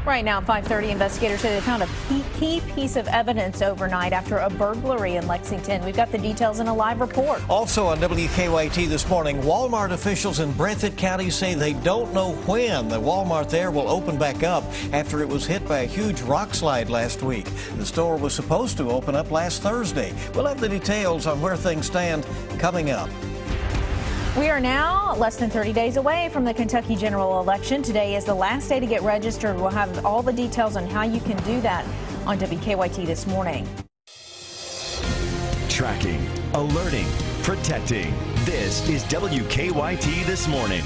Right now at 5:30, investigators say they found a key piece of evidence overnight after a burglary in Lexington. We've got the details in a live report. Also on WKYT this morning, Walmart officials in Breathitt County say they don't know when the Walmart there will open back up after it was hit by a huge rock slide last week. The store was supposed to open up last Thursday. We'll have the details on where things stand coming up. We are now less than 30 days away from the Kentucky general election. Today is the last day to get registered. We'll have all the details on how you can do that on WKYT this morning. Tracking, alerting, protecting. This is WKYT This Morning.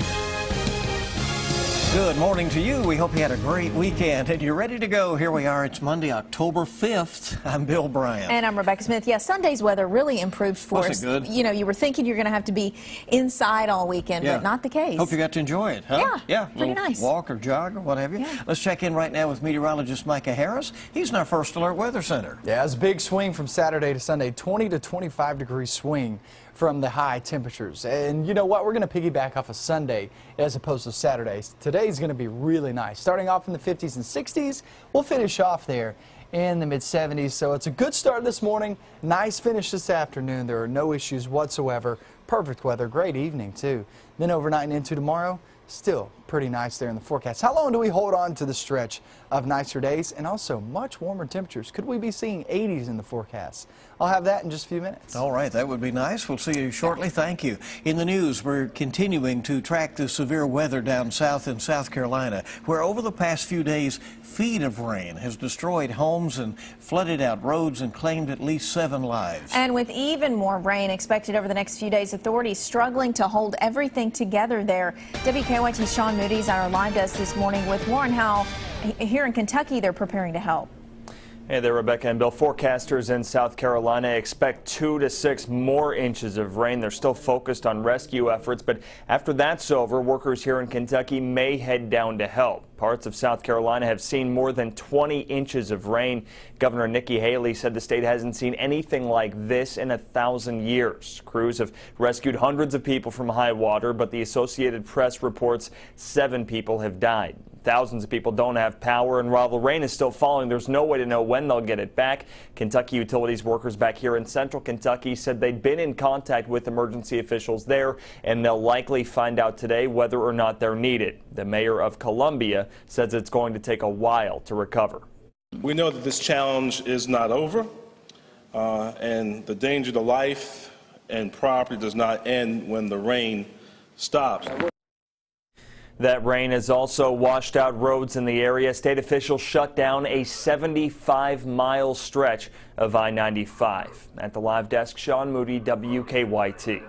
Good morning to you. We hope you had a great weekend and you're ready to go. Here we are. It's Monday, October 5th. I'm Bill Bryant. And I'm Rebecca Smith. Yeah, Sunday's weather really improved for us. Wasn't good? You know, you were thinking you're going to have to be inside all weekend, but not the case. Hope you got to enjoy it, huh? Yeah, pretty nice. Walk or jog or what have you. Yeah. Let's check in right now with meteorologist Micah Harris. He's in our First Alert Weather Center. Yeah, it's a big swing from Saturday to Sunday, 20 to 25 degree swing from the high temperatures. And you know what? We're going to piggyback off of Sunday as opposed to Saturday. Today's going to be really nice. Starting off in the 50s and 60s, we'll finish off there in the mid-70s. So it's a good start this morning. Nice finish this afternoon. There are no issues whatsoever. Perfect weather. Great evening, too. Then overnight and into tomorrow, still pretty nice there in the forecast. How long do we hold on to the stretch of nicer days and also much warmer temperatures? Could we be seeing 80s in the forecast? I'll have that in just a few minutes. All right, that would be nice. We'll see you shortly. Thank you. In the news, we're continuing to track the severe weather down south in South Carolina, where over the past few days, feet of rain has destroyed homes and flooded out roads and claimed at least 7 lives. And with even more rain expected over the next few days, authorities struggling to hold everything together there. WKYT's Sean Moody's on our live desk this morning with more on how here in Kentucky they're preparing to help. Hey there, Rebecca and Bill. Forecasters in South Carolina expect 2 to 6 more inches of rain. They're still focused on rescue efforts, but after that's over, workers here in Kentucky may head down to help. Parts of South Carolina have seen more than 20 inches of rain. Governor Nikki Haley said the state hasn't seen anything like this in 1,000 years. Crews have rescued hundreds of people from high water, but the Associated Press reports 7 people have died. Thousands of people don't have power, and while the rain is still falling, there's no way to know when they'll get it back. Kentucky Utilities workers back here in central Kentucky said they'd been in contact with emergency officials there, and they'll likely find out today whether or not they're needed. The mayor of Columbia says it's going to take a while to recover. We know that this challenge is not over, and the danger to life and property does not end when the rain stops. That rain has also washed out roads in the area. State officials shut down a 75-mile stretch of I-95. At the live desk, Sean Moody, WKYT.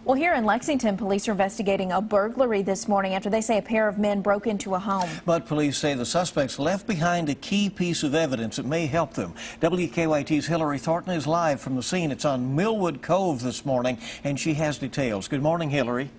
Well, here in Lexington, police are investigating a burglary this morning after they say a pair of men broke into a home. But police say the suspects left behind a key piece of evidence that may help them. WKYT's Hillary Thornton is live from the scene. It's on Millwood Cove this morning, and she has details. Good morning, Hillary.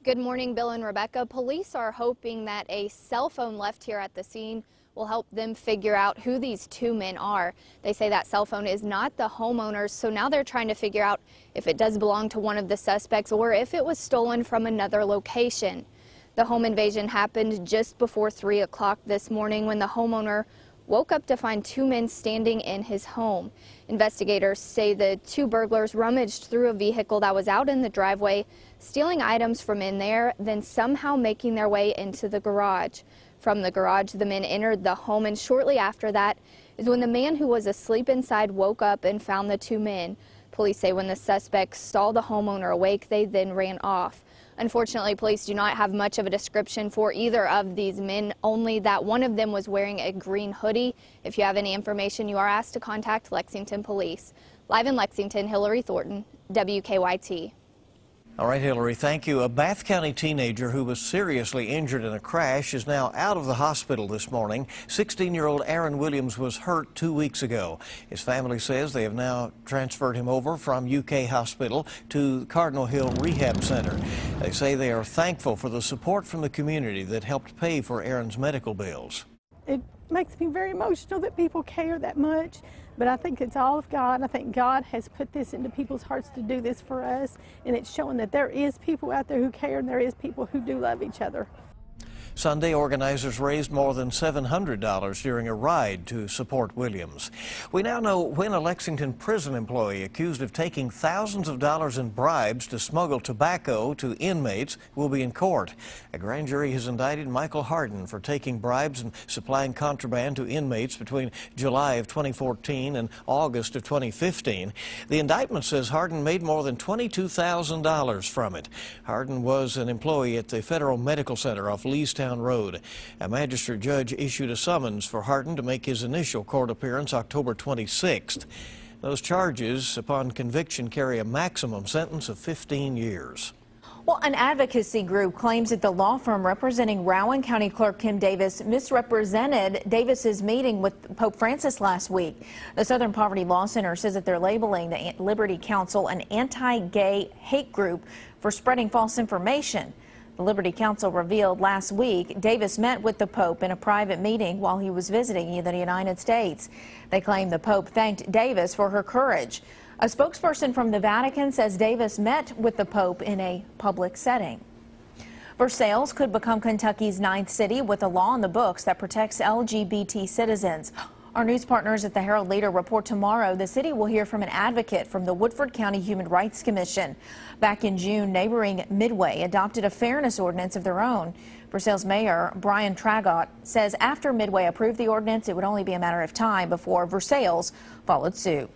Good morning, Bill and Rebecca. Police are hoping that a cell phone left here at the scene will help them figure out who these 2 men are. They say that cell phone is not the homeowner's, so now they're trying to figure out if it does belong to one of the suspects or if it was stolen from another location. The home invasion happened just before 3 o'clock this morning when the homeowner woke up to find 2 men standing in his home. Investigators say the 2 burglars rummaged through a vehicle that was out in the driveway, stealing items from in there, then somehow making their way into the garage. From the garage, the men entered the home, and shortly after that is when the man who was asleep inside woke up and found the 2 men. Police say when the suspects saw the homeowner awake, they then ran off. Unfortunately, police do not have much of a description for either of these men, only that one of them was wearing a green hoodie. If you have any information, you are asked to contact Lexington Police. Live in Lexington, Hillary Thornton, WKYT. All right, Hillary, thank you. A Bath County teenager who was seriously injured in a crash is now out of the hospital this morning. 16-year-old Aaron Williams was hurt 2 weeks ago. His family says they have now transferred him over from UK Hospital to Cardinal Hill Rehab Center. They say they are thankful for the support from the community that helped pay for Aaron's medical bills. It makes me very emotional that people care that much, but I think it's all of God. I think God has put this into people's hearts to do this for us, and it's showing that there is people out there who care and there is people who do love each other. Sunday, organizers raised more than $700 during a ride to support Williams. We now know when a Lexington prison employee accused of taking thousands of dollars in bribes to smuggle tobacco to inmates will be in court. A grand jury has indicted Michael Harden for taking bribes and supplying contraband to inmates between July of 2014 and August of 2015. The indictment says Harden made more than $22,000 from it. Harden was an employee at the Federal Medical Center off Leestown Road. A magistrate judge issued a summons for Harden to make his initial court appearance October 26th. Those charges, upon conviction, carry a maximum sentence of 15 years. Well, an advocacy group claims that the law firm representing Rowan County Clerk Kim Davis misrepresented Davis's meeting with Pope Francis last week. The Southern Poverty Law Center says that they're labeling the Liberty Council an anti-gay hate group for spreading false information. The Liberty Council revealed last week Davis met with the Pope in a private meeting while he was visiting the United States. They claim the Pope thanked Davis for her courage. A spokesperson from the Vatican says Davis met with the Pope in a public setting. Versailles could become Kentucky's 9th city with a law in the books that protects LGBT citizens. Our news partners at the Herald Leader report tomorrow the city will hear from an advocate from the Woodford County Human Rights Commission. Back in June, neighboring Midway adopted a fairness ordinance of their own. Versailles Mayor Brian Tragot says after Midway approved the ordinance, it would only be a matter of time before Versailles followed suit.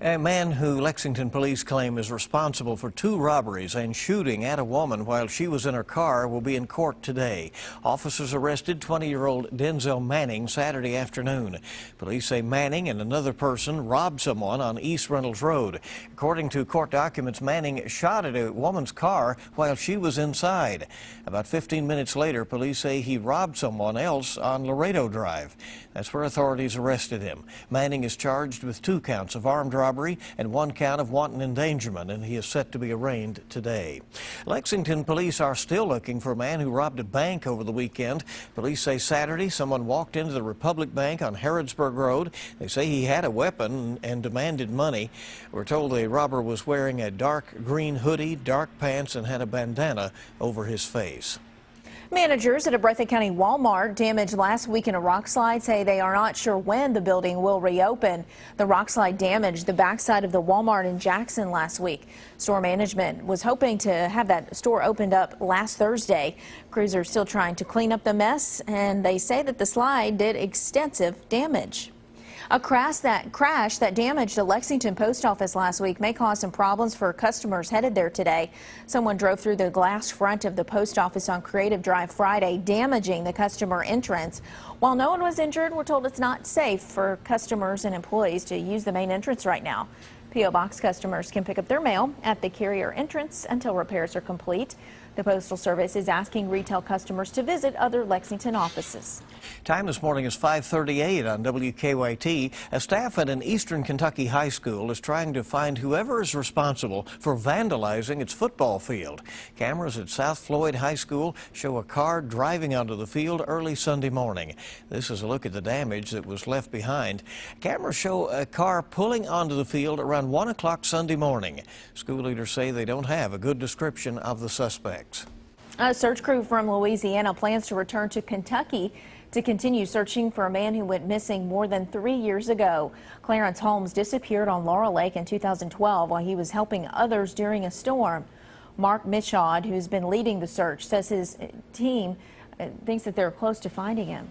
A man who Lexington police claim is responsible for 2 robberies and shooting at a woman while she was in her car will be in court today. Officers arrested 20-year-old Denzel Manning Saturday afternoon. Police say Manning and another person robbed someone on East Reynolds Road. According to court documents, Manning shot at a woman's car while she was inside. About 15 minutes later, police say he robbed someone else on Laredo Drive. That's where authorities arrested him. Manning is charged with 2 counts of armed robbery and 1 count of wanton endangerment, and he is set to be arraigned today. Lexington police are still looking for a man who robbed a bank over the weekend. Police say Saturday someone walked into the Republic Bank on Harrodsburg Road. They say he had a weapon and demanded money. We're told the robber was wearing a dark green hoodie, dark pants, and had a bandana over his face. Managers at a Breathitt County Walmart damaged last week in a rock slide say they are not sure when the building will reopen. The rock slide damaged the backside of the Walmart in Jackson last week. Store management was hoping to have that store opened up last Thursday. Crews are still trying to clean up the mess, and they say that the slide did extensive damage. A crash that damaged a Lexington post office last week may cause some problems for customers headed there today. Someone drove through the glass front of the post office on Creative Drive Friday, damaging the customer entrance. While no one was injured, we're told it's not safe for customers and employees to use the main entrance right now. P.O. Box customers can pick up their mail at the carrier entrance until repairs are complete. The Postal Service is asking retail customers to visit other Lexington offices. Time this morning is 5:38 on WKYT. A staff at an Eastern Kentucky high school is trying to find whoever is responsible for vandalizing its football field. Cameras at South Floyd High School show a car driving onto the field early Sunday morning. This is a look at the damage that was left behind. Cameras show a car pulling onto the field around 1 o'clock Sunday morning. School leaders say they don't have a good description of the suspects. A search crew from Louisiana plans to return to Kentucky to continue searching for a man who went missing more than 3 years ago. Clarence Holmes disappeared on Laurel Lake in 2012 while he was helping others during a storm. Mark Michaud, who's been leading the search, says his team thinks that they're close to finding him.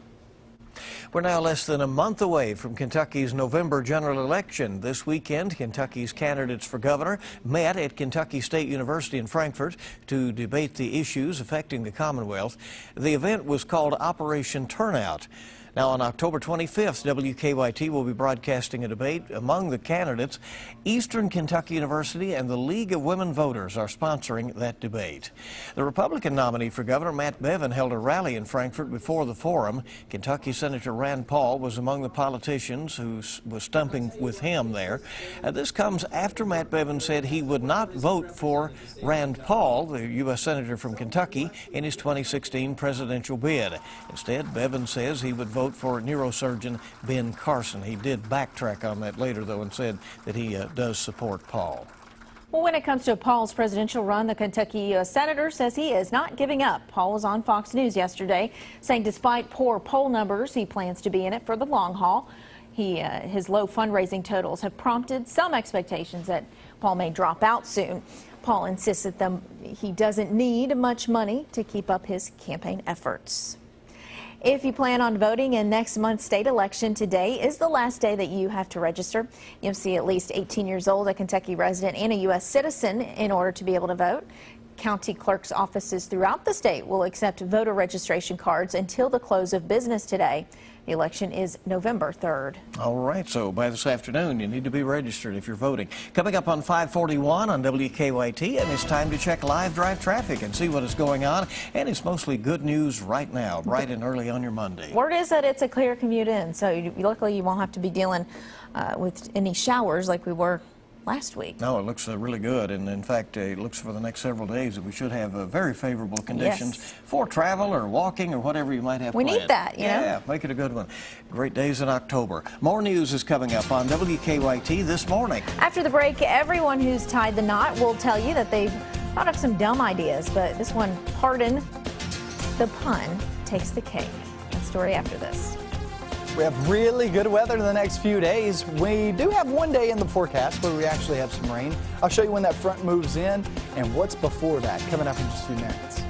We're now less than a month away from Kentucky's November general election. This weekend, Kentucky's candidates for governor met at Kentucky State University in Frankfort to debate the issues affecting the Commonwealth. The event was called Operation Turnout. Now, on October 25th, WKYT will be broadcasting a debate among the candidates. Eastern Kentucky University and the League of Women Voters are sponsoring that debate. The Republican nominee for governor, Matt Bevin, held a rally in Frankfort before the forum. Kentucky Senator Rand Paul was among the politicians who was stumping with him there. This comes after Matt Bevin said he would not vote for Rand Paul, the U.S. Senator from Kentucky, in his 2016 presidential bid. Instead, Bevin says he would vote for neurosurgeon Ben Carson. He did backtrack on that later, though, and said that he does support Paul. Well, when it comes to Paul's presidential run, the Kentucky senator says he is not giving up. Paul was on Fox News yesterday saying despite poor poll numbers, he plans to be in it for the long haul. His low fundraising totals have prompted some expectations that Paul may drop out soon. Paul insists that he doesn't need much money to keep up his campaign efforts. If you plan on voting in next month's state election, today is the last day that you have to register. You must be at least 18 years old, a Kentucky resident, and a U.S. citizen in order to be able to vote. County clerk's offices throughout the state will accept voter registration cards until the close of business today. The election is November 3rd. All right, so by this afternoon, you need to be registered if you're voting. Coming up on 541 on WKYT, and it's time to check live drive traffic and see what is going on. And it's mostly good news right now, bright and early on your Monday. Word is that it's a clear commute in, so luckily you won't have to be dealing with any showers like we were last week. No, it looks really good, and in fact, it looks for the next several days that we should have very favorable conditions for travel or walking or whatever you might have planned. We need that, you know? Yeah, make it a good one. Great days in October. More news is coming up on WKYT this morning. After the break, everyone who's tied the knot will tell you that they've thought of some dumb ideas, but this one, pardon the pun, takes the cake. That story after this. We have really good weather the next few days. We do have one day in the forecast where we actually have some rain. I'll show you when that front moves in and what's before that coming up in just a few minutes.